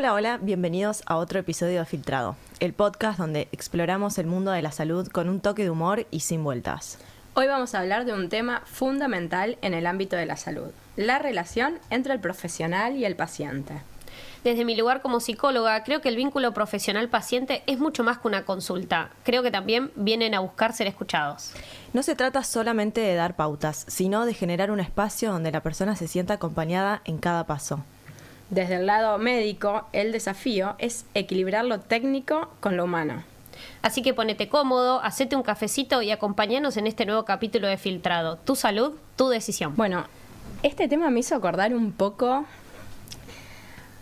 Hola, hola, bienvenidos a otro episodio de Filtrado, el podcast donde exploramos el mundo de la salud con un toque de humor y sin vueltas. Hoy vamos a hablar de un tema fundamental en el ámbito de la salud, la relación entre el profesional y el paciente. Desde mi lugar como psicóloga, creo que el vínculo profesional-paciente es mucho más que una consulta. Creo que también vienen a buscar ser escuchados. No se trata solamente de dar pautas, sino de generar un espacio donde la persona se sienta acompañada en cada paso. Desde el lado médico, el desafío es equilibrar lo técnico con lo humano. Así que ponete cómodo, hacete un cafecito y acompáñanos en este nuevo capítulo de Filtrado. Tu salud, tu decisión. Bueno, este tema me hizo acordar un poco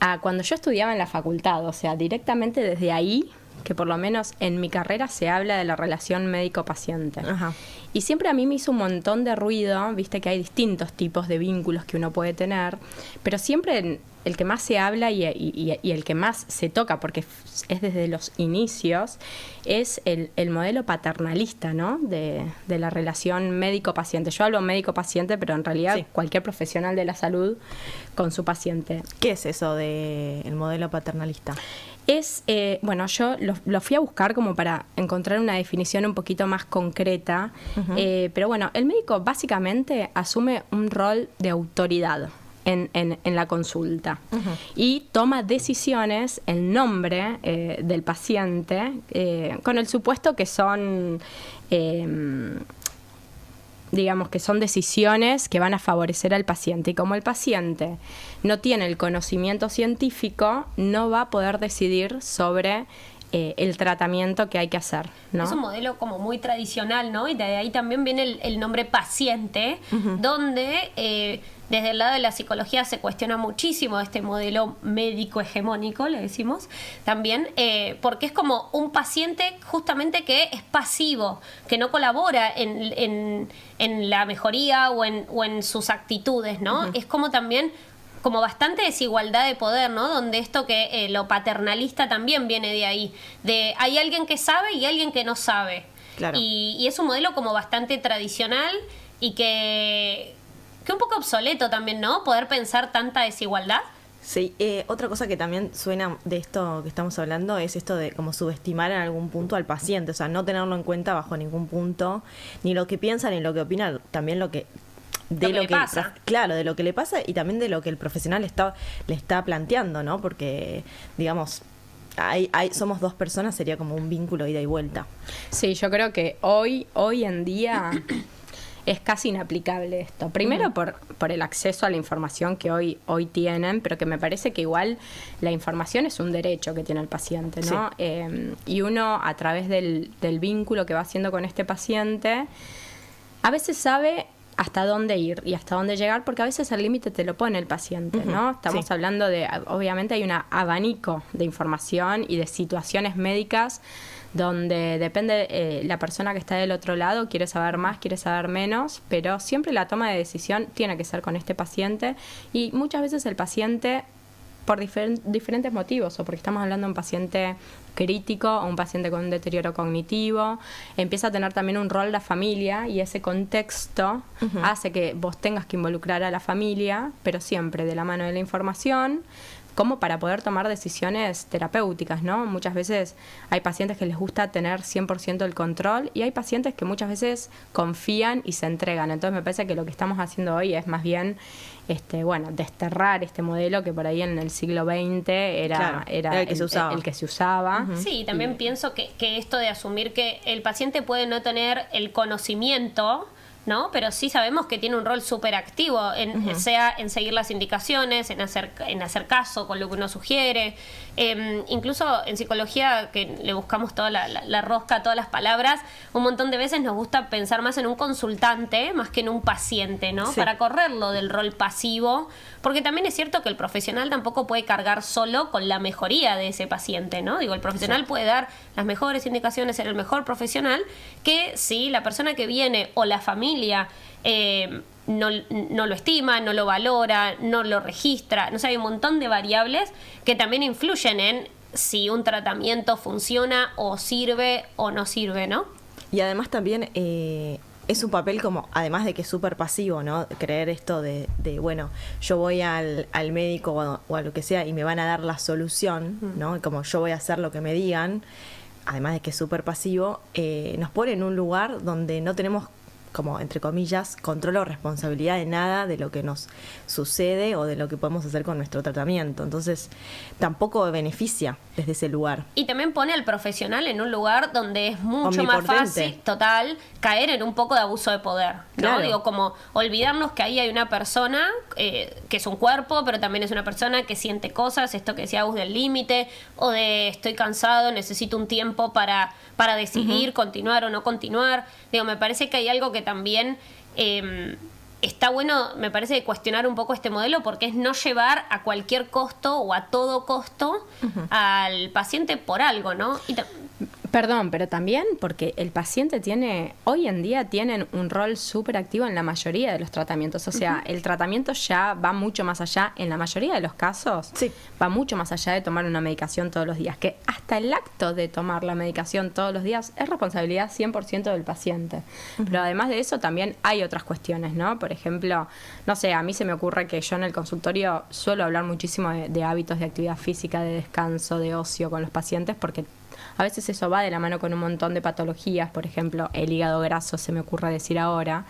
a cuando yo estudiaba en la facultad, o sea, directamente desde ahí, que por lo menos en mi carrera se habla de la relación médico-paciente. Ajá. Y siempre a mí me hizo un montón de ruido, viste que hay distintos tipos de vínculos que uno puede tener, pero siempre el que más se habla y el que más se toca, porque es desde los inicios, es el modelo paternalista, ¿no? De la relación médico-paciente. Yo hablo médico-paciente, pero en realidad sí, cualquier profesional de la salud con su paciente. ¿Qué es eso del modelo paternalista? Es, bueno, yo lo fui a buscar como para encontrar una definición un poquito más concreta, pero bueno, el médico básicamente asume un rol de autoridad en la consulta y toma decisiones en nombre del paciente con el supuesto que son... digamos que son decisiones que van a favorecer al paciente. Y como el paciente no tiene el conocimiento científico, no va a poder decidir sobre el tratamiento que hay que hacer, ¿no? Es un modelo como muy tradicional, ¿no? Y de ahí también viene el nombre paciente, donde desde el lado de la psicología se cuestiona muchísimo este modelo médico hegemónico, le decimos, también, porque es como un paciente justamente que es pasivo, que no colabora en la mejoría o en sus actitudes, ¿no? Es como también como bastante desigualdad de poder, ¿no? Donde esto que lo paternalista también viene de ahí, de hay alguien que sabe y alguien que no sabe. Claro. Y es un modelo como bastante tradicional y que un poco obsoleto también, ¿no? Poder pensar tanta desigualdad. Sí, otra cosa que también suena de esto que estamos hablando es esto de como subestimar en algún punto al paciente, o sea, no tenerlo en cuenta bajo ningún punto, ni lo que piensa, ni lo que opina, también lo que le pasa. Claro, de lo que le pasa y también de lo que el profesional le está planteando, ¿no? Porque, digamos, somos dos personas, sería como un vínculo ida y vuelta. Sí, yo creo que hoy en día es casi inaplicable esto. Primero por el acceso a la información que hoy tienen, pero que me parece que igual la información es un derecho que tiene el paciente, ¿no? Sí. Y uno, a través del vínculo que va haciendo con este paciente, a veces sabe hasta dónde ir y hasta dónde llegar, porque a veces el límite te lo pone el paciente, ¿no? Estamos hablando de, obviamente hay un abanico de información y de situaciones médicas donde depende la persona que está del otro lado, quiere saber más, quiere saber menos, pero siempre la toma de decisión tiene que ser con este paciente y muchas veces el paciente, por diferentes motivos, o porque estamos hablando de un paciente crítico o un paciente con un deterioro cognitivo, empieza a tener también un rol la familia y ese contexto hace que vos tengas que involucrar a la familia, pero siempre de la mano de la información, como para poder tomar decisiones terapéuticas, ¿no? Muchas veces hay pacientes que les gusta tener 100% el control y hay pacientes que muchas veces confían y se entregan. Entonces me parece que lo que estamos haciendo hoy es más bien desterrar este modelo que por ahí en el siglo XX era el que se usaba. Sí, también pienso que esto de asumir que el paciente puede no tener el conocimiento, ¿no? Pero sí sabemos que tiene un rol súper activo, sea en seguir las indicaciones, en hacer caso con lo que uno sugiere. Incluso en psicología, que le buscamos toda la rosca a todas las palabras, un montón de veces nos gusta pensar más en un consultante más que en un paciente, ¿no? Sí. Para correrlo del rol pasivo, porque también es cierto que el profesional tampoco puede cargar solo con la mejoría de ese paciente, ¿no? Digo, el profesional puede dar las mejores indicaciones, ser el mejor profesional, que si la persona que viene o la familia no lo estima, no lo valora, no lo registra. No sé, hay un montón de variables que también influyen en si un tratamiento funciona o sirve o no sirve, ¿no? Y además también es un papel como, además de que es súper pasivo, ¿no? Creer esto de bueno, yo voy al médico o a lo que sea y me van a dar la solución, ¿no? Como yo voy a hacer lo que me digan, además de que es súper pasivo, nos pone en un lugar donde no tenemos, como entre comillas, control o responsabilidad de nada de lo que nos sucede o de lo que podemos hacer con nuestro tratamiento. Entonces, tampoco beneficia desde ese lugar. Y también pone al profesional en un lugar donde es mucho más fácil, total, caer en un poco de abuso de poder, ¿no? Claro. Digo, como olvidarnos que ahí hay una persona que es un cuerpo, pero también es una persona que siente cosas, esto que decía Agus del límite, o de estoy cansado, necesito un tiempo para decidir continuar o no continuar. Digo, me parece que hay algo que también está bueno, me parece, cuestionar un poco este modelo, porque es no llevar a cualquier costo o a todo costo al paciente por algo, ¿no? Perdón, pero también porque el paciente hoy en día tienen un rol súper activo en la mayoría de los tratamientos. O sea, el tratamiento ya va mucho más allá, en la mayoría de los casos, sí, va mucho más allá de tomar una medicación todos los días. Que hasta el acto de tomar la medicación todos los días es responsabilidad 100% del paciente. Pero además de eso también hay otras cuestiones, ¿no? Por ejemplo, no sé, a mí se me ocurre que yo en el consultorio suelo hablar muchísimo de hábitos de actividad física, de descanso, de ocio con los pacientes, porque a veces eso va de la mano con un montón de patologías, por ejemplo, el hígado graso, se me ocurre decir ahora,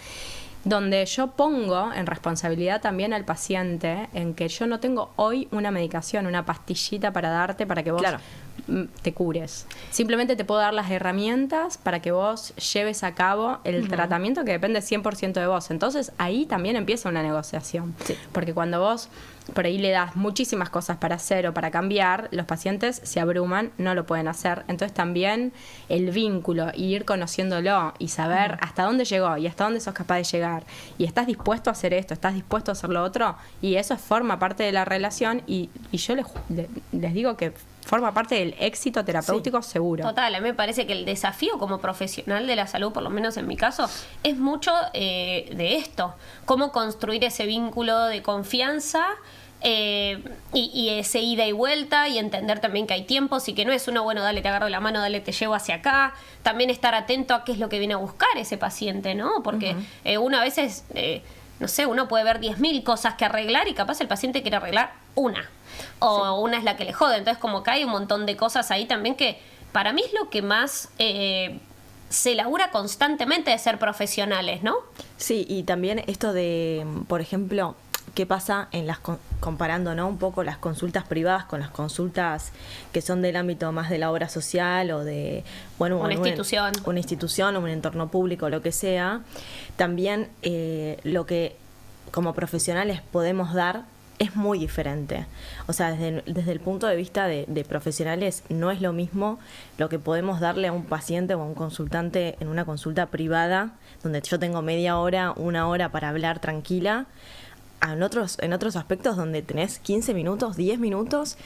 donde yo pongo en responsabilidad también al paciente en que yo no tengo hoy una medicación, una pastillita para darte para que vos te cures. Simplemente te puedo dar las herramientas para que vos lleves a cabo el tratamiento que depende 100% de vos. Entonces ahí también empieza una negociación. Sí. Porque cuando vos por ahí le das muchísimas cosas para hacer o para cambiar, los pacientes se abruman, no lo pueden hacer. Entonces también el vínculo y ir conociéndolo y saber hasta dónde llegó y hasta dónde sos capaz de llegar y estás dispuesto a hacer esto, estás dispuesto a hacer lo otro, y eso forma parte de la relación y yo les digo que forma parte del éxito terapéutico seguro. Total, a mí me parece que el desafío como profesional de la salud, por lo menos en mi caso, es mucho de esto, cómo construir ese vínculo de confianza y ese ida y vuelta, y entender también que hay tiempos y que no es uno, bueno, dale, te agarro la mano, dale, te llevo hacia acá. También estar atento a qué es lo que viene a buscar ese paciente, ¿no? Porque uno a veces, no sé, uno puede ver 10.000 cosas que arreglar y capaz el paciente quiere arreglar una. O una es la que le jode. Entonces como que hay un montón de cosas ahí también que para mí es lo que más se labura constantemente de ser profesionales, ¿no? Sí, y también esto de, por ejemplo, qué pasa en comparando, ¿no?, un poco las consultas privadas con las consultas que son del ámbito más de la obra social o de, bueno, una institución o un entorno público, lo que sea. También lo que como profesionales podemos dar es muy diferente. O sea, desde el punto de vista de profesionales, no es lo mismo lo que podemos darle a un paciente o a un consultante en una consulta privada, donde yo tengo media hora, una hora para hablar tranquila, en otros aspectos donde tenés 15 minutos, 10 minutos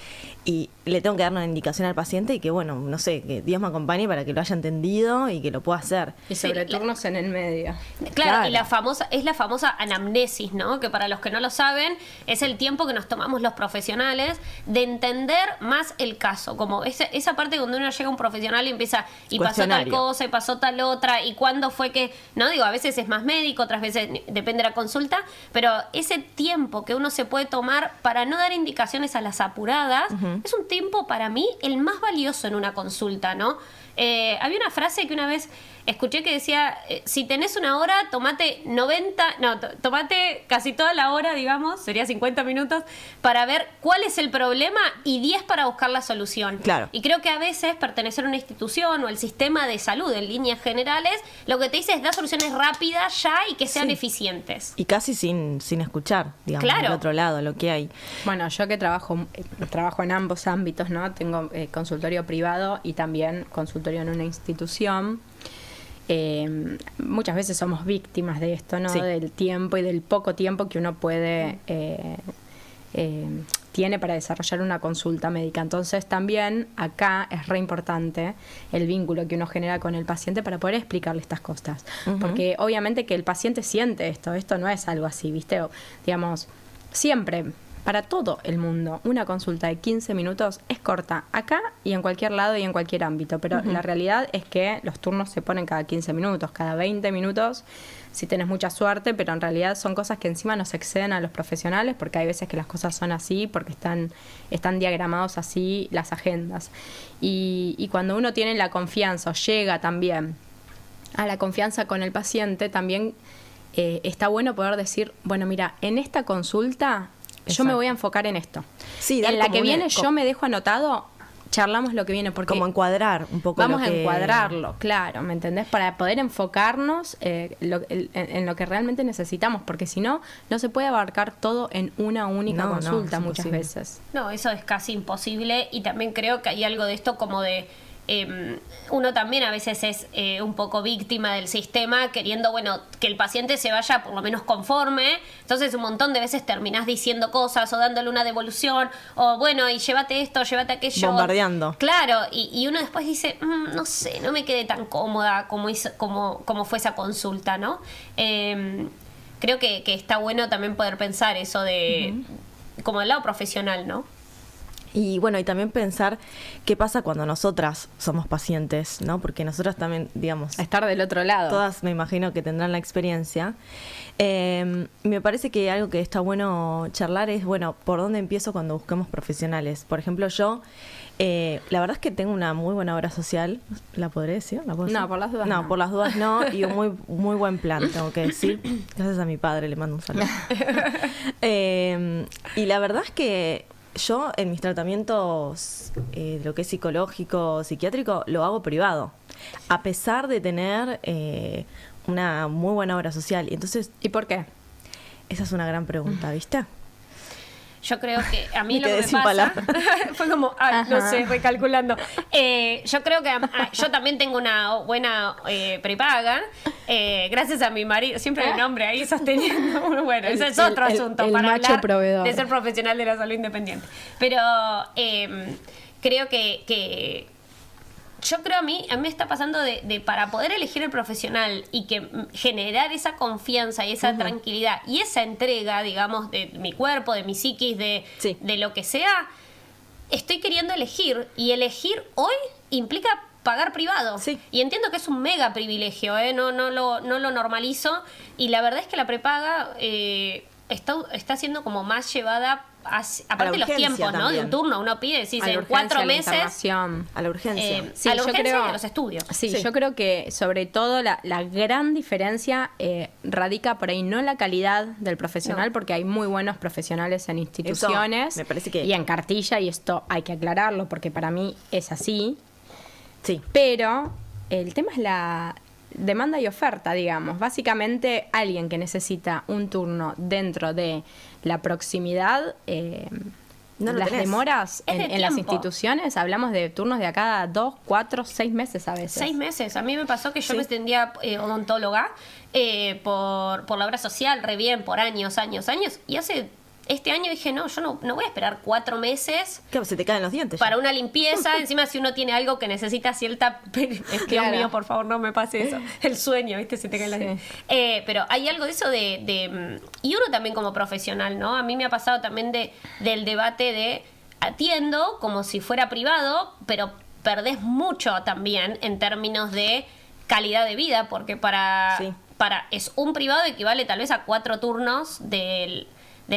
y le tengo que dar una indicación al paciente y que, bueno, no sé, que Dios me acompañe para que lo haya entendido y que lo pueda hacer. Y sobre turnos en el medio. Claro, y la famosa anamnesis, ¿no? Que para los que no lo saben, es el tiempo que nos tomamos los profesionales de entender más el caso. Como esa parte donde uno llega a un profesional y empieza, y pasó tal cosa, y pasó tal otra, y cuándo fue que, no digo, a veces es más médico, otras veces depende de la consulta, pero ese tiempo que uno se puede tomar para no dar indicaciones a las apuradas, es un tiempo para mí el más valioso en una consulta, ¿no? Había una frase que una vez escuché que decía, si tenés una hora, tomate casi toda la hora, digamos, sería 50 minutos, para ver cuál es el problema y 10 para buscar la solución. Claro. Y creo que a veces pertenecer a una institución o el sistema de salud en líneas generales, lo que te dice es dar soluciones rápidas ya y que sean eficientes. Y casi sin escuchar, digamos, del otro lado, lo que hay. Bueno, yo que trabajo en ambos ámbitos, ¿no? Tengo consultorio privado y también consultorio en una institución. Muchas veces somos víctimas de esto, ¿no? Sí. Del tiempo y del poco tiempo que uno puede tiene para desarrollar una consulta médica. Entonces también acá es re importante el vínculo que uno genera con el paciente para poder explicarle estas cosas. Porque obviamente que el paciente siente esto no es algo así, ¿viste? Digamos, siempre para todo el mundo, una consulta de 15 minutos es corta, acá y en cualquier lado y en cualquier ámbito, pero la realidad es que los turnos se ponen cada 15 minutos, cada 20 minutos, si tenés mucha suerte, pero en realidad son cosas que encima nos exceden a los profesionales, porque hay veces que las cosas son así, porque están diagramados así las agendas. Y cuando uno tiene la confianza, o llega también a la confianza con el paciente, también está bueno poder decir, bueno, mira, en esta consulta yo me voy a enfocar en esto. Sí, en la que viene yo me dejo anotado, charlamos lo que viene. Porque como encuadrar un poco vamos a encuadrarlo, claro, ¿me entendés? Para poder enfocarnos en lo que realmente necesitamos, porque si no, no se puede abarcar todo en una única consulta muchas veces. No, eso es casi imposible, y también creo que hay algo de esto como de... uno también a veces es un poco víctima del sistema, queriendo, bueno, que el paciente se vaya por lo menos conforme. Entonces un montón de veces terminás diciendo cosas o dándole una devolución, o bueno, y llévate esto, llévate aquello, bombardeando. Claro, y uno después dice, no sé, no me quedé tan cómoda como fue esa consulta, ¿no? Creo que está bueno también poder pensar eso de como del lado profesional, ¿no? Y bueno, y también pensar qué pasa cuando nosotras somos pacientes, ¿no? Porque nosotras también, digamos... Estar del otro lado. Todas me imagino que tendrán la experiencia. Me parece que algo que está bueno charlar es, bueno, ¿por dónde empiezo cuando busquemos profesionales? Por ejemplo, yo, la verdad es que tengo una muy buena obra social. ¿La podré decir? ¿La puedo decir? No, por las dudas no. Por las dudas no, y un muy buen plan, tengo que decir. Gracias a mi padre, le mando un saludo. Y la verdad es que yo en mis tratamientos, lo que es psicológico, psiquiátrico, lo hago privado, a pesar de tener una muy buena obra social. Y entonces, ¿y por qué? Esa es una gran pregunta, ¿viste? Yo creo que a mí Me lo que quedé me pasa sin fue como, no sé, fue calculando. Yo creo que yo también tengo una buena prepaga, gracias a mi marido, siempre el nombre ahí sosteniendo. Bueno, ese es otro asunto el para macho hablar proveedor de ser profesional de la salud independiente. Pero creo que yo creo a mí me está pasando de para poder elegir el profesional y que generar esa confianza y esa tranquilidad y esa entrega, digamos, de mi cuerpo, de mi psiquis, de lo que sea, estoy queriendo elegir, y elegir hoy implica pagar privado. Sí. Y entiendo que es un mega privilegio, no lo normalizo, y la verdad es que la prepaga está siendo como más llevada aparte de los tiempos, ¿no? También. De un turno, uno pide, decís, en 4 meses a la urgencia. Sí, a la urgencia y a los estudios. Sí, yo creo que sobre todo la gran diferencia radica por ahí no en la calidad del profesional, porque hay muy buenos profesionales en instituciones. Eso, me parece que... y en cartilla, y esto hay que aclararlo porque para mí es así. Sí. Pero el tema es la demanda y oferta, digamos. Básicamente, alguien que necesita un turno dentro de la proximidad, las demoras en las instituciones, hablamos de turnos de acá 2, 4, 6 meses a veces. 6 meses. A mí me pasó que yo me extendía odontóloga por la obra social, re bien, por años, y este año dije, no, yo no voy a esperar 4 meses. Claro, se te caen los dientes. Para una limpieza. Encima, si uno tiene algo que necesita cierta... Dios mío, por favor, no me pase eso. El sueño, ¿viste? Se te caen los dientes. Pero hay algo de eso y uno también como profesional, ¿no? A mí me ha pasado también del debate de atiendo como si fuera privado, pero perdés mucho también en términos de calidad de vida, porque es un privado equivale tal vez a 4 turnos de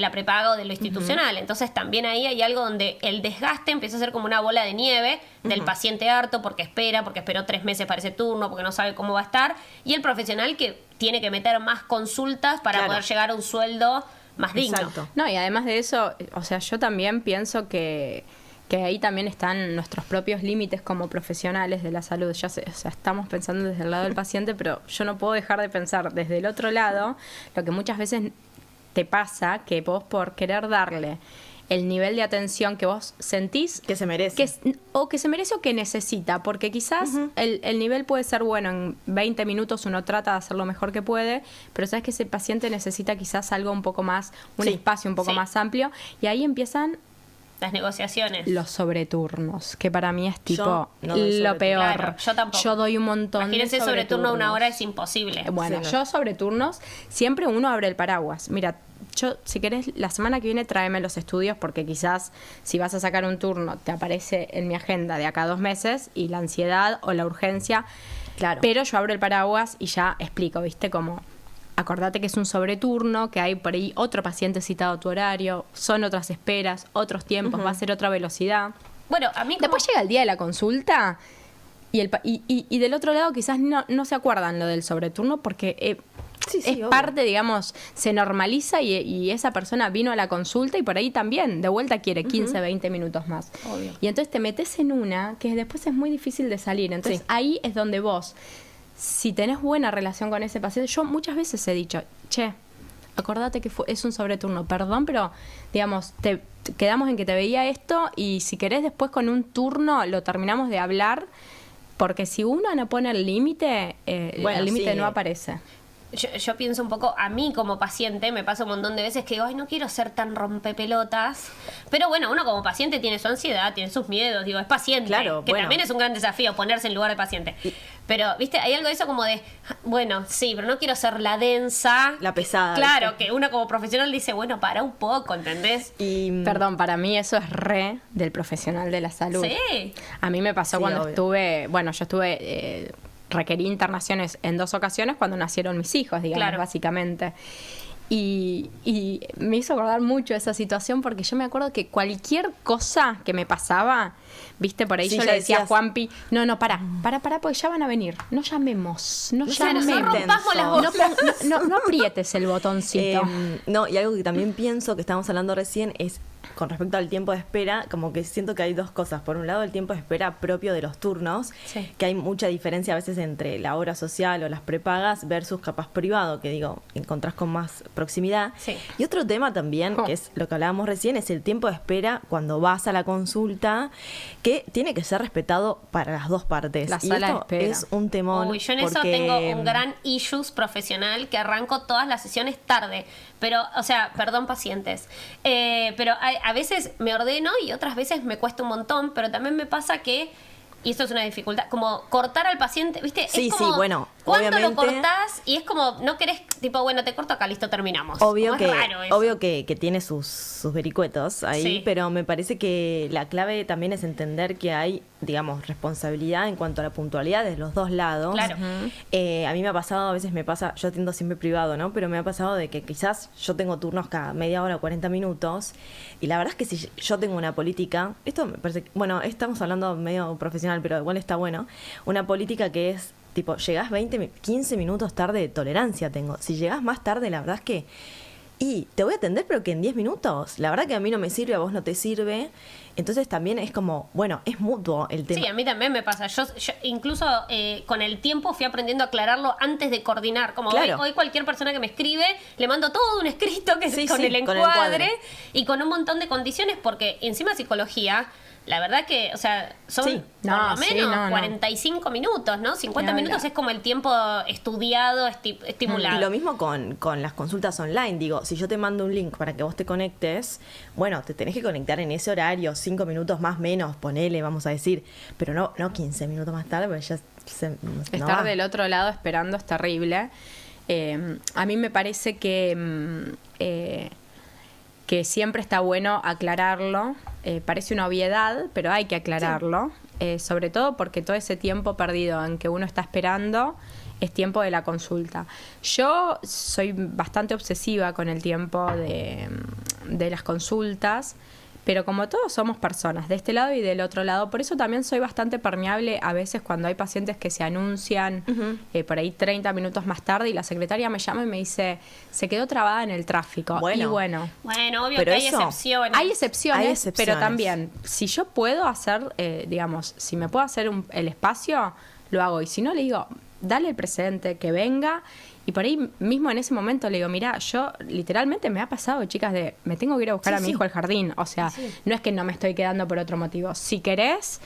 la prepaga o de lo institucional. Entonces también ahí hay algo donde el desgaste empieza a ser como una bola de nieve del paciente harto porque esperó 3 meses para ese turno, porque no sabe cómo va a estar, y el profesional que tiene que meter más consultas para poder llegar a un sueldo más digno. Exacto. No, y además de eso, o sea, yo también pienso que ahí también están nuestros propios límites como profesionales de la salud. Ya sé, o sea, estamos pensando desde el lado del paciente, pero yo no puedo dejar de pensar desde el otro lado lo que muchas veces te pasa, que vos por querer darle el nivel de atención que vos sentís que se merece, o que se merece o que necesita, porque quizás el nivel puede ser bueno, en 20 minutos uno trata de hacer lo mejor que puede, pero sabes que ese paciente necesita quizás algo un poco más, un espacio un poco más amplio, y ahí empiezan las negociaciones, los sobreturnos, que para mí es tipo lo peor. Claro, yo tampoco. Yo doy un montón. Imagínense sobreturno 1 hora, es imposible. Bueno, yo sobreturnos, siempre uno abre el paraguas. Mira, yo, si querés, la semana que viene tráeme los estudios, porque quizás si vas a sacar un turno te aparece en mi agenda de acá a 2 meses y la ansiedad o la urgencia. Claro. Pero yo abro el paraguas y ya explico, ¿viste? Como, acordate que es un sobreturno, que hay por ahí otro paciente citado a tu horario, son otras esperas, otros tiempos, va a ser otra velocidad. Bueno, a mí Después llega el día de la consulta y del otro lado quizás no se acuerdan lo del sobreturno porque Sí, es obvio. parte, digamos, se normaliza y esa persona vino a la consulta y por ahí también, de vuelta quiere 15, 20 minutos más. Obvio. Y entonces te metes en una que después es muy difícil de salir. Entonces Sí. ahí es donde vos, si tenés buena relación con ese paciente, yo muchas veces he dicho, che, acordate que es un sobreturno, perdón, pero digamos, quedamos en que te veía esto y si querés después con un turno lo terminamos de hablar, porque si uno no pone el límite, Bueno, el límite sí. no aparece. yo pienso un poco, a mí como paciente me pasa un montón de veces que digo, ay, no quiero ser tan rompepelotas. Pero bueno, uno como paciente tiene su ansiedad, tiene sus miedos, digo, es paciente. Claro, que bueno. también es un gran desafío ponerse en lugar de paciente. Pero, viste, hay algo de eso como de, bueno, sí, pero no quiero ser la densa. La pesada. Claro, ¿viste? que uno como profesional dice, bueno, para un poco, ¿entendés? Y, Perdón, para mí eso es re del profesional de la salud. Sí. A mí me pasó Sí, cuando obvio. estuve, requerí internaciones en 2 ocasiones cuando nacieron mis hijos, digamos, Claro. básicamente. Y me hizo acordar mucho esa situación porque yo me acuerdo que cualquier cosa que me pasaba, viste, por ahí Sí, yo ya le decía a decías- Juanpi, no, para, porque ya van a venir, no llamemos, no Claro, no llamemos. rompamos las No, bolas. no aprietes el botoncito. No, y algo que también pienso que estábamos hablando recién es con respecto al tiempo de espera, como que siento que hay 2 cosas. Por un lado, el tiempo de espera propio de los turnos, Sí. que hay mucha diferencia a veces entre la obra social o las prepagas versus capaz privado, que digo, encontrás con más proximidad. Sí. Y otro tema también, que es lo que hablábamos recién, es el tiempo de espera cuando vas a la consulta, que tiene que ser respetado para las 2 partes. La y sala de esto espera. es un temón. Uy, yo en eso porque- tengo un gran issues profesional que arranco todas las sesiones tarde. Pero, o sea, perdón pacientes. Pero a veces me ordeno y otras veces me cuesta un montón, pero también me pasa que, y esto es una dificultad, como cortar al paciente, ¿viste? Sí, es como, sí, bueno, ¿cuándo lo obviamente- cortás? Y es como, no querés, tipo, bueno, te corto acá, listo, terminamos. Obvio Como que, es raro eso. obvio que tiene sus vericuetos ahí, Sí. pero me parece que la clave también es entender que hay, digamos, responsabilidad en cuanto a la puntualidad de los 2 lados. Claro. A mí me ha pasado, a veces me pasa, yo atiendo siempre privado, ¿no? Pero me ha pasado de que quizás yo tengo turnos cada media hora o 40 minutos, y la verdad es que si yo tengo una política, esto me parece, bueno, estamos hablando medio profesional, pero igual está bueno, una política que es tipo, llegás 15 minutos tarde de tolerancia tengo. Si llegás más tarde, la verdad es que... Y te voy a atender, pero que en 10 minutos. La verdad que a mí no me sirve, a vos no te sirve. Entonces también es como, bueno, es mutuo el tema. Sí, a mí también me pasa. Yo incluso con el tiempo fui aprendiendo a aclararlo antes de coordinar. Como Claro. hoy cualquier persona que me escribe, le mando todo un escrito que Sí, es con sí, el con el encuadre encuadre. y con un montón de condiciones, porque encima psicología, la verdad que, o sea, son Sí. por No, lo sí, menos no, no. 45 minutos, ¿no? 50 Ni minutos hablar. es como el tiempo estudiado, estimulado. Y lo mismo con las consultas online. Digo, si yo te mando un link para que vos te conectes, bueno, te tenés que conectar en ese horario, 5 minutos más menos, ponele, vamos a decir. Pero no 15 minutos más tarde, porque ya no Estar va. del otro lado esperando es terrible. A mí me parece que siempre está bueno aclararlo. Parece una obviedad, pero hay que aclararlo. Sobre todo porque todo ese tiempo perdido en que uno está esperando es tiempo de la consulta. Yo soy bastante obsesiva con el tiempo de las consultas, pero como todos somos personas, de este lado y del otro lado, por eso también soy bastante permeable a veces cuando hay pacientes que se anuncian por ahí 30 minutos más tarde y la secretaria me llama y me dice, se quedó trabada en el tráfico. Bueno. Y bueno, Bueno, obvio Pero que hay eso- excepciones. hay excepciones, Hay excepciones. pero también, si yo puedo hacer, digamos, si me puedo hacer el espacio, lo hago. Y si no, le digo, dale el presente, que venga. Y por ahí mismo en ese momento le digo, mira, yo literalmente me ha pasado, chicas, me tengo que ir a buscar Sí, a mi sí. hijo al jardín. O sea, no es que no me estoy quedando por otro motivo. Si querés,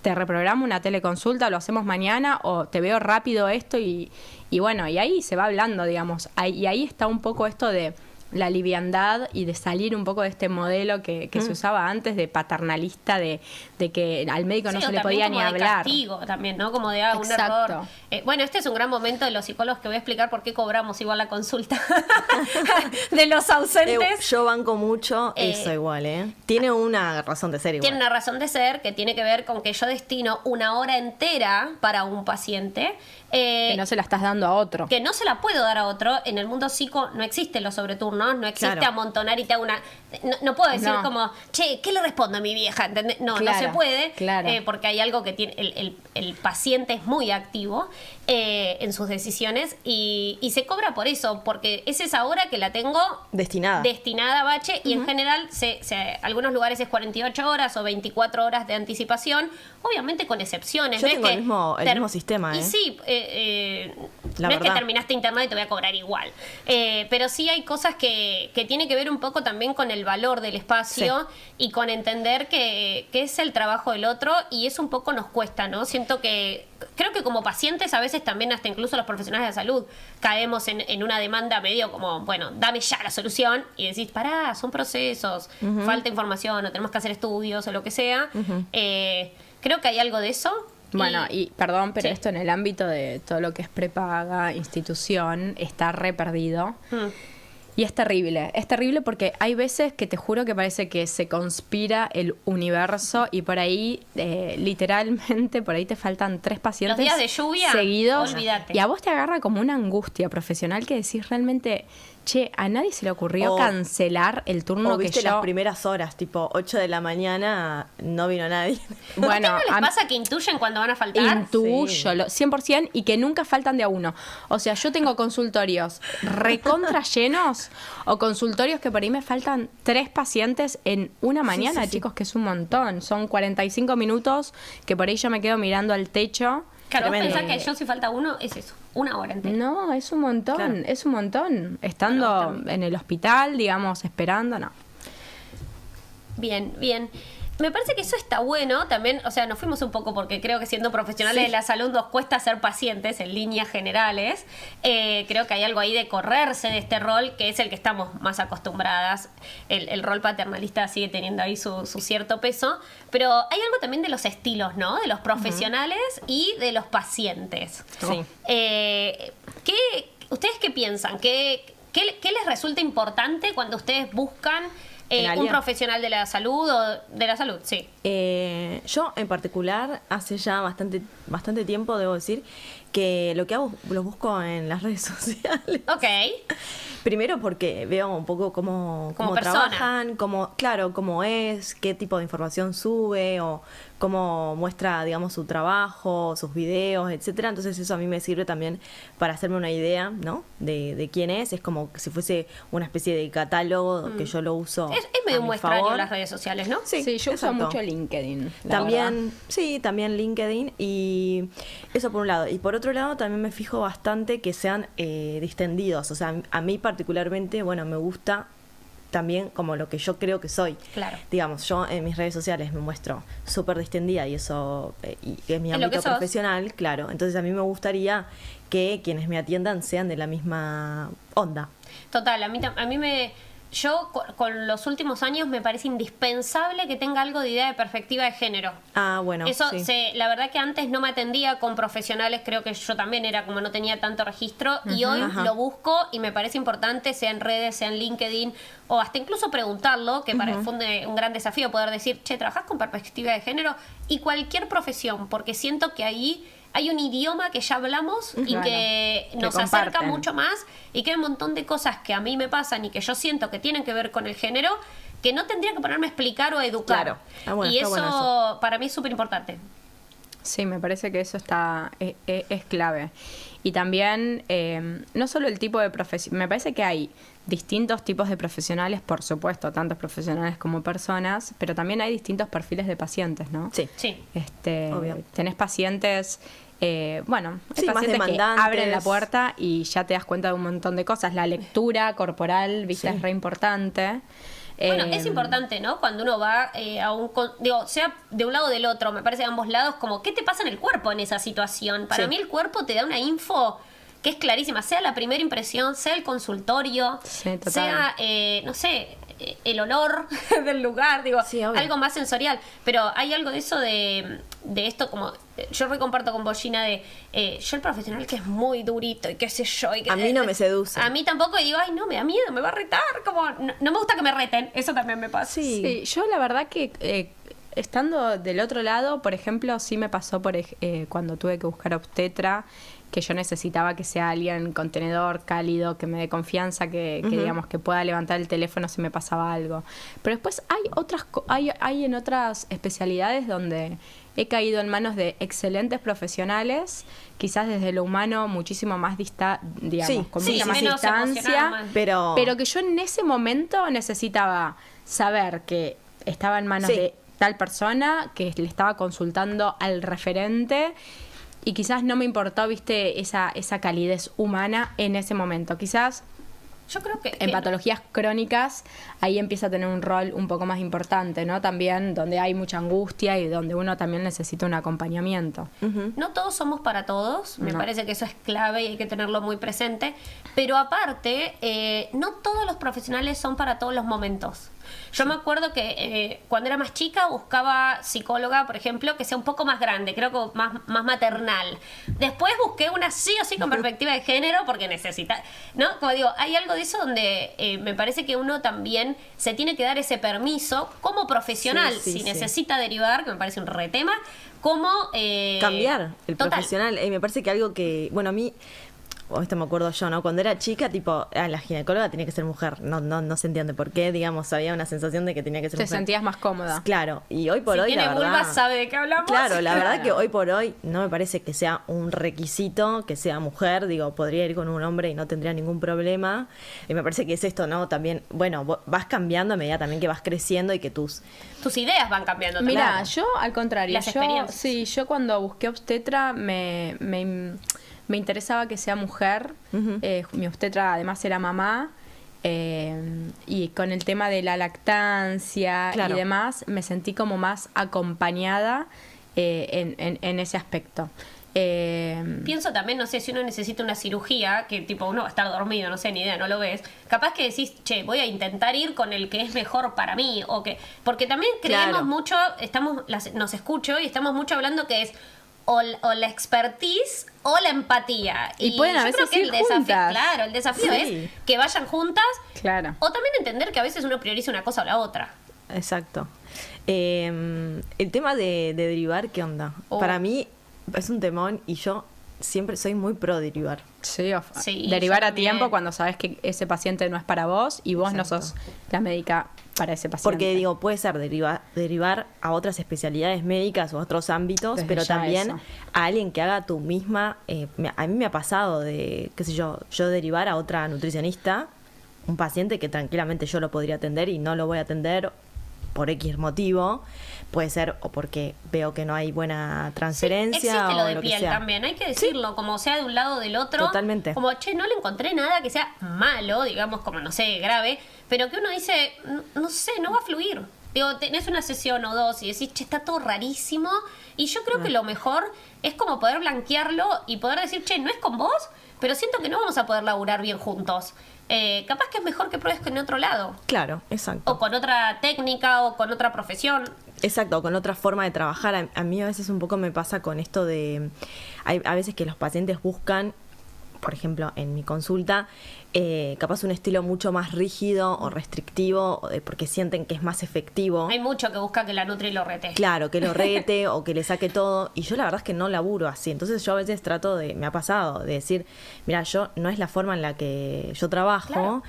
te reprogramo una teleconsulta, lo hacemos mañana, o te veo rápido esto y bueno, y ahí se va hablando, digamos. Y ahí está un poco esto de la liviandad y de salir un poco de este modelo que se usaba antes de paternalista, de que al médico no se le podía ni hablar. Castigo también, ¿no? Como de un Exacto. error. Bueno, este es un gran momento de los psicólogos que voy a explicar por qué cobramos igual la consulta de los ausentes. Yo banco mucho eso igual, ¿eh? Tiene una razón de ser igual. Tiene una razón de ser que tiene que ver con que yo destino una hora entera para un paciente. Que no se la estás dando a otro. Que no se la puedo dar a otro. En el mundo psico no existen los sobreturnos, no existe amontonar y te hago una... No puedo decir como, che, ¿qué le respondo a mi vieja? ¿Entendés? No, no se puede, porque hay algo que tiene... El paciente es muy activo en sus decisiones y se cobra por eso, porque es esa hora que la tengo... Destinada a bache, y en general, algunos lugares es 48 horas o 24 horas de anticipación, obviamente con excepciones. Yo tengo el mismo sistema, Y sí, no es que terminaste internado y te voy a cobrar igual. Pero sí hay cosas que tienen que ver un poco también con el valor del espacio y con entender que es el trabajo del otro, y eso un poco nos cuesta, ¿no? Siento que, creo que como pacientes a veces también, hasta incluso los profesionales de la salud, caemos en una demanda medio como, bueno, dame ya la solución, y decís, pará, son procesos, falta información, o tenemos que hacer estudios o lo que sea. Creo que hay algo de eso. Bueno, y perdón, pero esto en el ámbito de todo lo que es prepaga, institución, está re perdido. Y es terrible porque hay veces que te juro que parece que se conspira el universo y por ahí, literalmente, por ahí te faltan 3 pacientes los días de lluvia, seguidos. Olvídate. Y a vos te agarra como una angustia profesional que decís realmente... Che, a nadie se le ocurrió cancelar el turno que yo... las primeras horas, tipo 8 de la mañana, no vino nadie. Bueno, ¿a ustedes les pasa que intuyen cuando van a faltar? Intuyo, 100%, y que nunca faltan de a uno. O sea, yo tengo consultorios recontra llenos o consultorios que por ahí me faltan 3 pacientes en una mañana, chicos, que es un montón. Son 45 minutos que por ahí yo me quedo mirando al techo. Claro, vos pensás que yo si falta uno es eso, 1 hora entera. No, es un montón, es un montón. Estando en el hospital, digamos, esperando, no. Bien. Me parece que eso está bueno también, o sea, nos fuimos un poco porque creo que siendo profesionales de la salud nos cuesta ser pacientes en líneas generales. Creo que hay algo ahí de correrse de este rol, que es el que estamos más acostumbradas. El rol paternalista sigue teniendo ahí su cierto peso, pero hay algo también de los estilos, ¿no? De los profesionales y de los pacientes. Sí. ¿Ustedes qué piensan? ¿Qué les resulta importante cuando ustedes buscan un profesional de la salud o de la salud? Sí. Yo en particular hace ya bastante tiempo, debo decir, que lo que hago lo busco en las redes sociales. Ok. Primero porque veo un poco cómo trabajan, cómo es, qué tipo de información sube o cómo muestra, digamos, su trabajo, sus videos, etcétera. Entonces eso a mí me sirve también para hacerme una idea, ¿no? De quién es. Es como si fuese una especie de catálogo que yo lo uso. Es medio muestrario en las redes sociales, ¿no? Sí, yo uso mucho LinkedIn. También LinkedIn, y eso por un lado. Y por otro lado también me fijo bastante que sean distendidos. O sea, a mí particularmente, bueno, me gusta también como lo que yo creo que soy. Claro. Digamos, yo en mis redes sociales me muestro súper distendida y eso y en mi ámbito profesional, claro. Entonces a mí me gustaría que quienes me atiendan sean de la misma onda. Total, a mí yo con los últimos años me parece indispensable que tenga algo de idea de perspectiva de género. Ah, bueno. Eso, la verdad que antes no me atendía con profesionales, creo que yo también era como no tenía tanto registro, y hoy lo busco y me parece importante, sea en redes, sea en LinkedIn, o hasta incluso preguntarlo, que para mí fue un gran desafío poder decir, che, ¿trabajás con perspectiva de género? Y cualquier profesión, porque siento que ahí hay un idioma que ya hablamos y que nos acerca mucho más, y que hay un montón de cosas que a mí me pasan y que yo siento que tienen que ver con el género, que no tendría que ponerme a explicar o a educar. Claro. Y eso para mí es súper importante. Sí, me parece que eso es clave. Y también, no solo el tipo de profesión, me parece que hay distintos tipos de profesionales, por supuesto, tantos profesionales como personas, pero también hay distintos perfiles de pacientes, ¿no? Sí. Obvio. Tenés pacientes... hay pacientes que abren la puerta y ya te das cuenta de un montón de cosas. La lectura corporal, viste, es re importante. Bueno, es importante, ¿no? Cuando uno va sea de un lado o del otro, me parece de ambos lados, como, ¿qué te pasa en el cuerpo en esa situación? Para mí el cuerpo te da una info que es clarísima, sea la primera impresión, sea el consultorio, Sí, total. sea, no sé, el olor del lugar, digo, Sí, obvio. algo más sensorial. Pero hay algo de eso de esto, como yo recomparto con vos, Gina, de yo el profesional que es muy durito y qué sé yo. Y que, A mí no me seduce. A mí tampoco, y digo, ay, no, me da miedo, me va a retar. Como, no me gusta que me reten, eso también me pasa. Sí. Sí, yo la verdad que estando del otro lado, por ejemplo, sí me pasó cuando tuve que buscar obstetra, que yo necesitaba que sea alguien contenedor, cálido, que me dé confianza, que digamos que pueda levantar el teléfono si me pasaba algo. Pero después hay en otras especialidades donde he caído en manos de excelentes profesionales, quizás desde lo humano muchísimo más digamos, Sí, con sí, mucha sí, más menos emocional, distancia. más. Pero Que yo en ese momento necesitaba saber que estaba en manos Sí. de tal persona, que le estaba consultando al referente, y quizás no me importó, viste, esa calidez humana en ese momento. Quizás Yo creo que en patologías crónicas ahí empieza a tener un rol un poco más importante, ¿no? También donde hay mucha angustia y donde uno también necesita un acompañamiento. no todos somos para todos, me No. parece que eso es clave y hay que tenerlo muy presente, pero aparte, no todos los profesionales son para todos los momentos. Yo me acuerdo que cuando era más chica buscaba psicóloga, por ejemplo, que sea un poco más grande, creo que más maternal. Después busqué una sí o sí con perspectiva de género porque necesita, ¿no? Como digo, hay algo de eso donde me parece que uno también se tiene que dar ese permiso como profesional, Sí, sí, si sí. necesita derivar, que me parece un retema, como cambiar el total. profesional. Me parece que algo que, bueno, a mí, esto me acuerdo yo, ¿no? Cuando era chica, tipo, la ginecóloga tenía que ser mujer. No se entiende por qué, digamos, había una sensación de que tenía que ser Te mujer. sentías más cómoda. Claro, y hoy por Si hoy, tiene la verdad... vulva sabe de qué hablamos. Claro, la verdad Claro. que hoy por hoy no me parece que sea un requisito que sea mujer. Digo, podría ir con un hombre y no tendría ningún problema. Y me parece que es esto, ¿no? También, bueno, vas cambiando a medida también que vas creciendo y que tus... Tus ideas van cambiando también. Mira, yo al contrario, Las experiencias. sí, yo cuando busqué obstetra me interesaba que sea mujer. Mi obstetra además era mamá. Y con el tema de la lactancia Claro. y demás, me sentí como más acompañada en ese aspecto. Pienso también, no sé, si uno necesita una cirugía, que tipo uno va a estar dormido, no sé, ni idea, no lo ves. Capaz que decís, che, voy a intentar ir con el que es mejor para mí, o que... Porque también creemos Claro. mucho, nos escucho y estamos mucho hablando que es o la expertise o la empatía. Y pueden a yo veces creo que ir el desafío, juntas. claro, el desafío Sí. es que vayan juntas, Claro. o también entender que a veces uno prioriza una cosa o la otra. Exacto. El tema de derivar, ¿qué onda? Oh. Para mí es un temón y yo siempre soy muy pro derivar. Sí, Sí, derivar yo a también. tiempo cuando sabes que ese paciente no es para vos y vos no Exacto. sos la médica para ese paciente. Porque digo, puede ser derivar a otras especialidades médicas o otros ámbitos, Desde pero ya también eso. a alguien que haga tu misma... a mí me ha pasado de, qué sé yo derivar a otra nutricionista, un paciente que tranquilamente yo lo podría atender y no lo voy a atender por X motivo. Puede ser o porque veo que no hay buena transferencia Existe lo o de lo que piel sea. también, hay que decirlo, como sea de un lado o del otro. Totalmente. Como, che, no le encontré nada que sea malo, digamos, como, no sé, grave, pero que uno dice, no sé, no va a fluir. Digo, tenés una sesión o dos y decís, che, está todo rarísimo. Y yo creo que lo mejor es como poder blanquearlo y poder decir, che, no es con vos, pero siento que no vamos a poder laburar bien juntos. Capaz que es mejor que pruebes en otro lado. Claro, exacto. O con otra técnica o con otra profesión. Exacto, con otra forma de trabajar. A mí a veces un poco me pasa con esto de... Hay a veces que los pacientes buscan, por ejemplo, en mi consulta, capaz un estilo mucho más rígido o restrictivo, porque sienten que es más efectivo. Hay mucho que busca que la nutri lo rete. Claro, que lo rete o que le saque todo. Y yo la verdad es que no laburo así. Entonces yo a veces trato me ha pasado, de decir, mira, yo no es la forma en la que yo trabajo. Claro.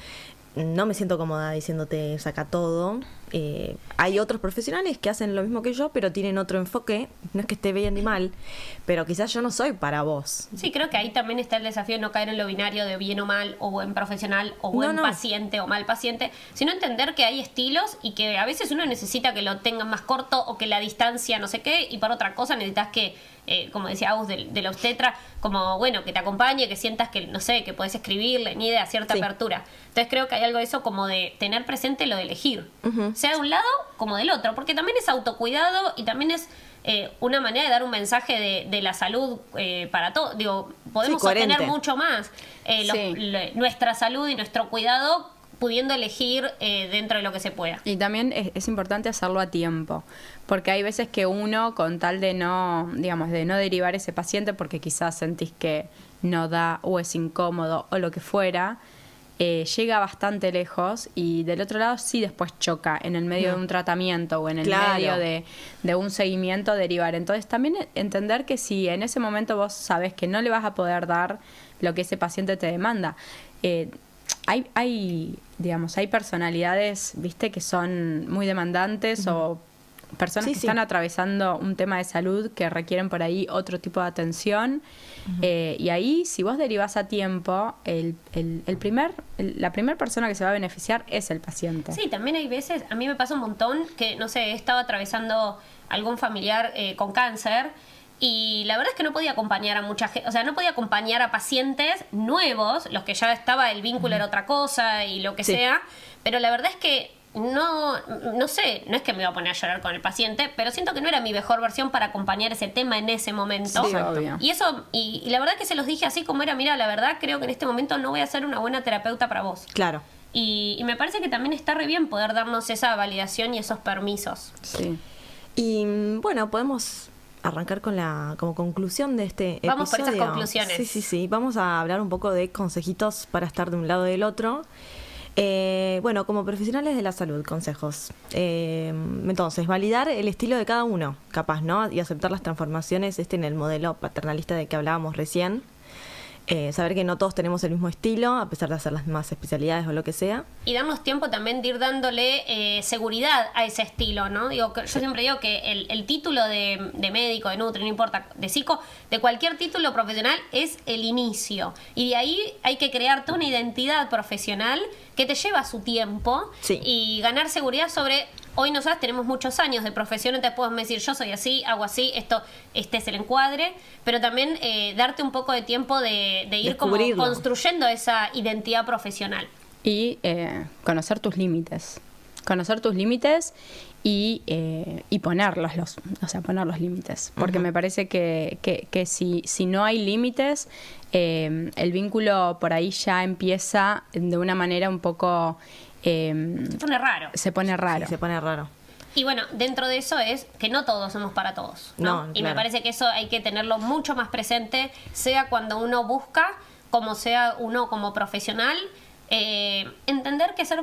No me siento cómoda diciéndote saca todo. Hay otros profesionales que hacen lo mismo que yo, pero tienen otro enfoque. No es que esté bien ni mal, pero quizás yo no soy para vos. Sí, creo que ahí también está el desafío de no caer en lo binario de bien o mal, o buen profesional, o buen No. paciente, o mal paciente, sino entender que hay estilos y que a veces uno necesita que lo tengan más corto o que la distancia no sé qué, y para otra cosa necesitas que, como decía Agus de la obstetra, como bueno, que te acompañe, que sientas que, no sé, que podés escribirle, ni idea, cierta Sí. apertura. Entonces creo que hay algo de eso como de tener presente lo de elegir, sea de un lado como del otro, porque también es autocuidado y también es una manera de dar un mensaje de la salud para todos. Digo, podemos sostener mucho más nuestra salud y nuestro cuidado pudiendo elegir dentro de lo que se pueda. Y también es importante hacerlo a tiempo, porque hay veces que uno, con tal de no, digamos, de no derivar ese paciente porque quizás sentís que no da o es incómodo o lo que fuera, llega bastante lejos y del otro lado sí después choca en el medio de un tratamiento o en el medio de un seguimiento derivar. Entonces también entender que si en ese momento vos sabés que no le vas a poder dar lo que ese paciente te demanda, hay personalidades, viste, que son muy demandantes o personas que están atravesando un tema de salud que requieren por ahí otro tipo de atención. Y ahí, si vos derivás a tiempo, la primera persona que se va a beneficiar es el paciente. Sí, también hay veces, a mí me pasa un montón que, no sé, he estado atravesando algún familiar con cáncer y la verdad es que no podía acompañar a mucha gente, o sea, no podía acompañar a pacientes nuevos, los que ya estaba el vínculo era otra cosa y lo que sea, pero la verdad es que no sé, no es que me iba a poner a llorar con el paciente, pero siento que no era mi mejor versión para acompañar ese tema en ese momento. Sí, obvio. Y eso, y la verdad que se los dije así como era, mira, la verdad creo que en este momento no voy a ser una buena terapeuta para vos. Claro. Y me parece que también está re bien poder darnos esa validación y esos permisos. Sí. Y bueno, podemos arrancar con como conclusión de este episodio. Vamos por esas conclusiones. Sí. Vamos a hablar un poco de consejitos para estar de un lado del otro. Bueno, como profesionales de la salud, consejos. Entonces, validar el estilo de cada uno, capaz, ¿no? Y aceptar las transformaciones en el modelo paternalista de que hablábamos recién. Saber que no todos tenemos el mismo estilo, a pesar de hacer las mismas especialidades o lo que sea. Y darnos tiempo también de ir dándole seguridad a ese estilo, ¿no? Yo siempre digo que el título de médico, de nutri, no importa, de psico, de cualquier título profesional es el inicio. Y de ahí hay que crear toda una identidad profesional que te lleva su tiempo y ganar seguridad sobre... Hoy nosotras tenemos muchos años de profesión, entonces podemos decir, yo soy así, hago así, este es el encuadre, pero también darte un poco de tiempo de ir como construyendo esa identidad profesional. Y conocer tus límites. Conocer tus límites y poner los límites. Porque me parece que si no hay límites, el vínculo por ahí ya empieza de una manera un poco... se pone raro. Sí, se pone raro. Y bueno, dentro de eso es que no todos somos para todos, ¿no? Y me parece que eso hay que tenerlo mucho más presente, sea cuando uno busca, como sea uno como profesional. Entender que ser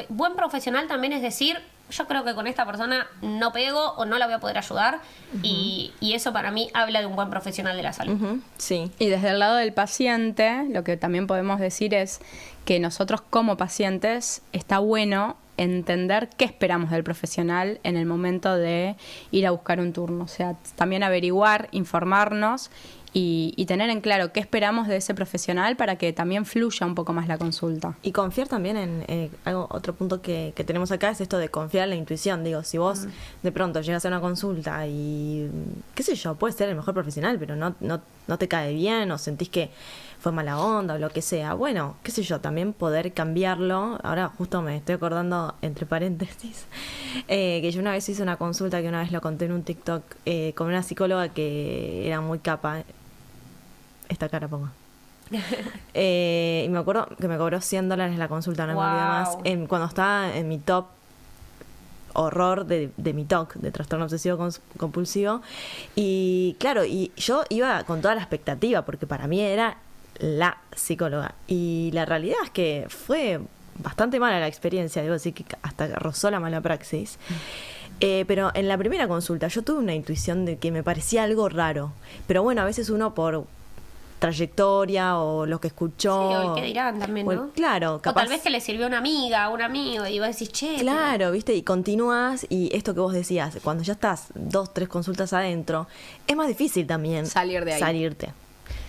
buen profesional también es decir, yo creo que con esta persona no pego o no la voy a poder ayudar. Y eso para mí habla de un buen profesional de la salud. Sí. Y desde el lado del paciente, lo que también podemos decir es que nosotros como pacientes está bueno entender qué esperamos del profesional en el momento de ir a buscar un turno. O sea, también averiguar, informarnos y tener en claro qué esperamos de ese profesional para que también fluya un poco más la consulta. Y confiar también en otro punto que tenemos acá es esto de confiar en la intuición. Digo, si vos de pronto llegas a una consulta y, qué sé yo, puedes ser el mejor profesional, pero no te cae bien o sentís que fue mala onda o lo que sea, bueno, qué sé yo, también poder cambiarlo. Ahora justo me estoy acordando, entre paréntesis, que yo una vez hice una consulta que una vez lo conté en un TikTok con una psicóloga que era muy capa. Esta cara pongo. Y me acuerdo que me cobró $100 la consulta, no me olvido más. Cuando estaba en mi top horror de mi TOC, de trastorno obsesivo compulsivo. Y claro, y yo iba con toda la expectativa, porque para mí era la psicóloga. Y la realidad es que fue bastante mala la experiencia, debo decir que hasta rozó la mala praxis. Pero en la primera consulta yo tuve una intuición de que me parecía algo raro. Pero bueno, a veces uno por trayectoria o lo que escuchó. Sí, o el que dirán también, ¿no? Claro, capaz. O tal vez que le sirvió a una amiga, a un amigo, y vos decís, che. Claro, viste, y continúas, y esto que vos decías, cuando ya estás 2, 3 consultas adentro, es más difícil también salir de ahí. Salirte.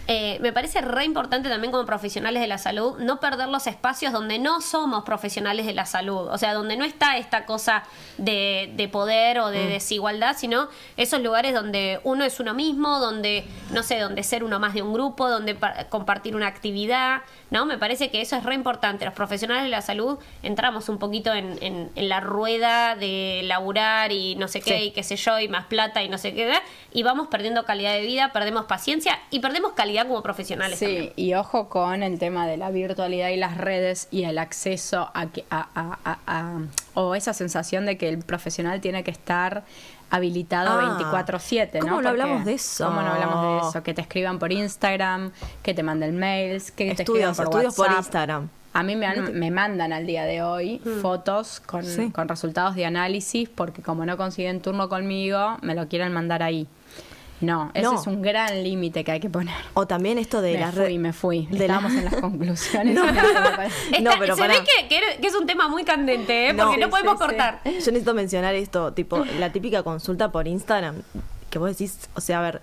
me parece re importante también como profesionales de la salud no perder los espacios donde no somos profesionales de la salud, o sea, donde no está esta cosa de poder o de desigualdad, sino esos lugares donde uno es uno mismo, donde, no sé, donde ser uno más de un grupo, donde compartir una actividad, ¿no? Me parece que eso es re importante. Los profesionales de la salud entramos un poquito en la rueda de laburar y no sé qué, y qué sé yo, y más plata y no sé qué, y vamos perdiendo calidad de vida, perdemos paciencia y perdemos calidad como profesionales. Sí, también. y ojo con el tema de la virtualidad y las redes y el acceso o esa sensación de que el profesional tiene que estar habilitado 24/7, ¿no? ¿Cómo no hablamos de eso? ¿Cómo no hablamos de eso? Que te escriban por Instagram, que te manden mails, que te escriban por estudios WhatsApp. por Instagram. A mí me mandan al día de hoy fotos con resultados de análisis porque como no consiguen turno conmigo, me lo quieren mandar ahí. No, ese es un gran límite que hay que poner. O también esto de las redes. Me fui. Estábamos en las conclusiones. Pero se ve que es un tema muy candente, ¿eh? Porque no podemos cortar. Yo necesito mencionar esto, tipo, la típica consulta por Instagram, que vos decís, o sea, a ver,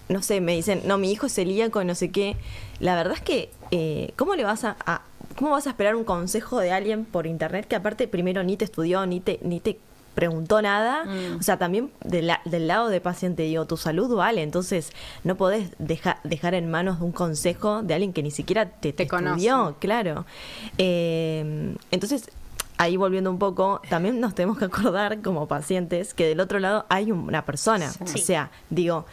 no sé, me dicen, no, mi hijo es celíaco, no sé qué. La verdad es que, ¿cómo vas a esperar un consejo de alguien por internet que aparte primero ni te estudió, ni te preguntó nada? O sea, también del lado de paciente, digo, tu salud vale, entonces no podés dejar en manos de un consejo de alguien que ni siquiera te estudió, claro. Entonces, ahí volviendo un poco, también nos tenemos que acordar como pacientes que del otro lado hay una persona. Sí. O sea, digo,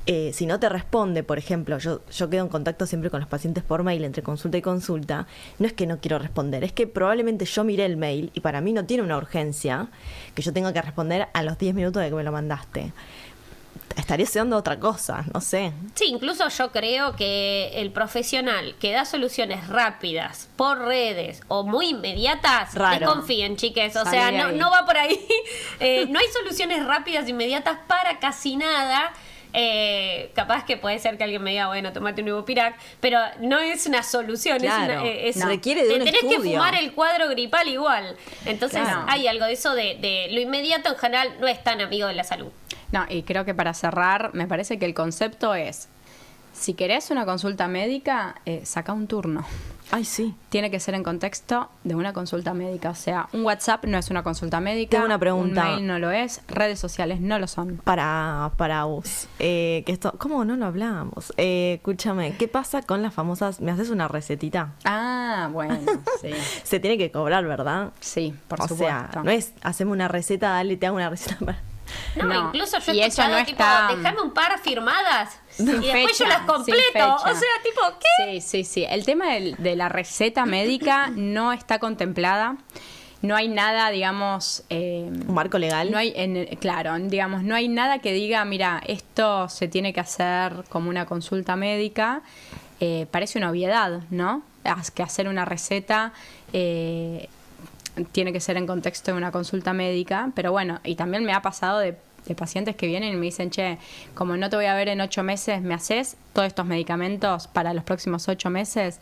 si no te responde, por ejemplo, yo quedo en contacto siempre con los pacientes por mail entre consulta y consulta, no es que no quiero responder, es que probablemente yo miré el mail y para mí no tiene una urgencia que yo tenga que responder a los 10 minutos de que me lo mandaste. Estaría siendo otra cosa, no sé. Sí, incluso yo creo que el profesional que da soluciones rápidas por redes o muy inmediatas, desconfíen, chiques. O sea, no va por ahí. No hay soluciones rápidas, inmediatas para casi nada. Capaz que puede ser que alguien me diga, bueno, tomate un Ibupirac, pero no es una solución, claro, requiere de un tenés estudio. Que fumar el cuadro gripal igual. Entonces hay algo de eso de lo inmediato en general no es tan amigo de la salud. No, y creo que para cerrar, me parece que el concepto es, si querés una consulta médica, saca un turno. Ay, sí. Tiene que ser en contexto de una consulta médica. O sea, un WhatsApp no es una consulta médica. Tengo una pregunta. Un mail no lo es. Redes sociales no lo son. Para vos. Que esto, ¿cómo no lo hablamos? Escúchame, ¿qué pasa con las famosas? ¿Me haces una recetita? Ah, bueno, sí. Se tiene que cobrar, ¿verdad? Sí, por supuesto. O sea, no es, haceme una receta, dale, te hago una receta para... No, incluso yo he escuchado, no tipo, dejame un par firmadas y después yo las completo. O sea, tipo, ¿qué? Sí. El tema de la receta médica no está contemplada. No hay nada, digamos... ¿un marco legal? No hay, claro, digamos, no hay nada que diga, mira, esto se tiene que hacer como una consulta médica. Parece una obviedad, ¿no? Que hacer una receta... tiene que ser en contexto de una consulta médica, pero bueno, y también me ha pasado de pacientes que vienen y me dicen, che, como no te voy a ver en 8 meses, ¿me haces todos estos medicamentos para los próximos 8 meses?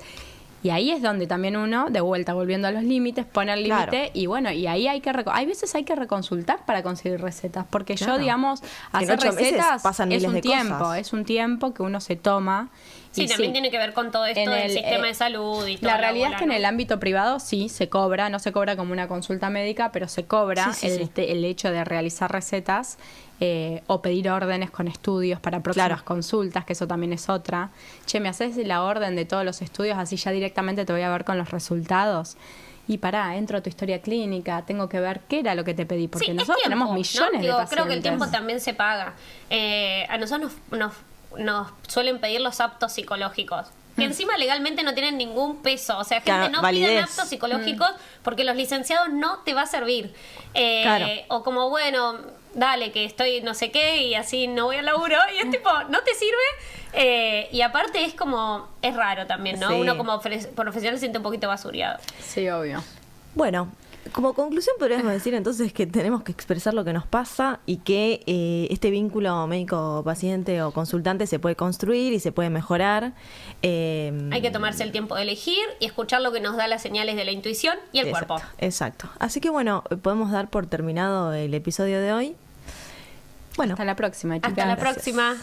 Y ahí es donde también uno, de vuelta, volviendo a los límites, pone el límite y bueno, y ahí hay veces hay que reconsultar para conseguir recetas, porque yo, digamos, hacer recetas es un tiempo que uno se toma. Sí, también tiene que ver con todo esto del sistema de salud y todo. La realidad es que en el ámbito privado sí se cobra, no se cobra como una consulta médica, pero se cobra el hecho de realizar recetas o pedir órdenes con estudios para próximas consultas, que eso también es otra. Che, ¿me haces la orden de todos los estudios? Así ya directamente te voy a ver con los resultados. Y entro a tu historia clínica, tengo que ver qué era lo que te pedí, porque nosotros tenemos millones de pacientes. Creo que el tiempo también se paga. A nosotros nos suelen pedir los aptos psicológicos, que encima legalmente no tienen ningún peso. O sea, gente no pide aptos psicológicos porque los licenciados no te va a servir. O como, bueno, dale, que estoy no sé qué y así no voy al laburo. Y es tipo, ¿no te sirve? Y aparte es como, es raro también, ¿no? Uno como profesional se siente un poquito basureado. Sí, obvio. Bueno, como conclusión podríamos decir entonces que tenemos que expresar lo que nos pasa y que este vínculo médico-paciente o consultante se puede construir y se puede mejorar. Hay que tomarse el tiempo de elegir y escuchar lo que nos da las señales de la intuición y el cuerpo. Exacto. Así que bueno, podemos dar por terminado el episodio de hoy. Bueno, hasta la próxima, chicas. Hasta la próxima.